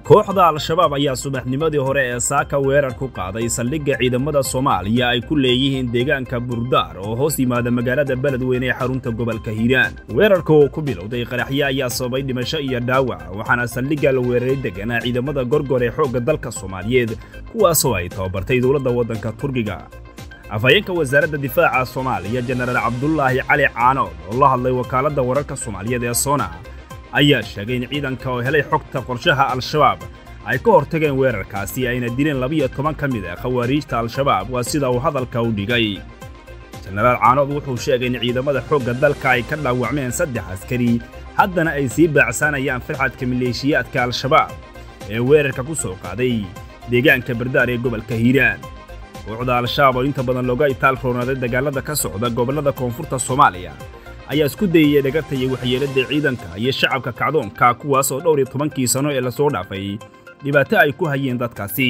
kooxda al-shabaab ayaa subaxnimadii hore ee saaka weerar ku qaaday saldhigga ciidamada Soomaaliya ay ku leeyihiin deegaanka Burdaar oo hoos yimaada magaalada Beledweyne ee xarunta gobolka Hiiraan. Weerarka oo ku bilowday qaraxyo ayaa sababay dhimasho iyo dhaawac, waxaana saldhigga la weeraray deganaa ciidamada gorgor ee xoogga dalka Soomaaliyeed kuwaas oo ay tababartay dowladda waddanka Turkiga. afhayeenka wasaaradda difaaca Soomaaliya General Cabdullaahi Cali Caanood oo la hadlay wakaaladda wararka Soomaaliyeed ee Sona ayaa sheegay in ciidanka oo helay xogta qorshaha al-shabaab ay ka hortageen weerarkaasi ayna dileen 12 ka mid ah khawaarijta al-shabaab waa sida uu hadalka u dhigay. General Caanood wuxuu sheegay in ciidamada xoogga dalka ay ka dhaawacmeen 3 askari haddana ay sii baacsanayaan farxadka maleeshiyaadka al-shabaab ee weerarka ku soo qaaday deegaanka Burdaar ee gobolka Hiiraan. kooxda al-shabaab oo inta badan looga itaal roonaaday dagaalada ka socda gobolada koonfurta Soomaaliya ayaa isku dayay dhagarta iyo waxyeelada ciidanka iyo shacabka kacdoonka kuwaas oo 12 sano ee la soo dhaafay dhibaato ay ku hayeen dadkaasi.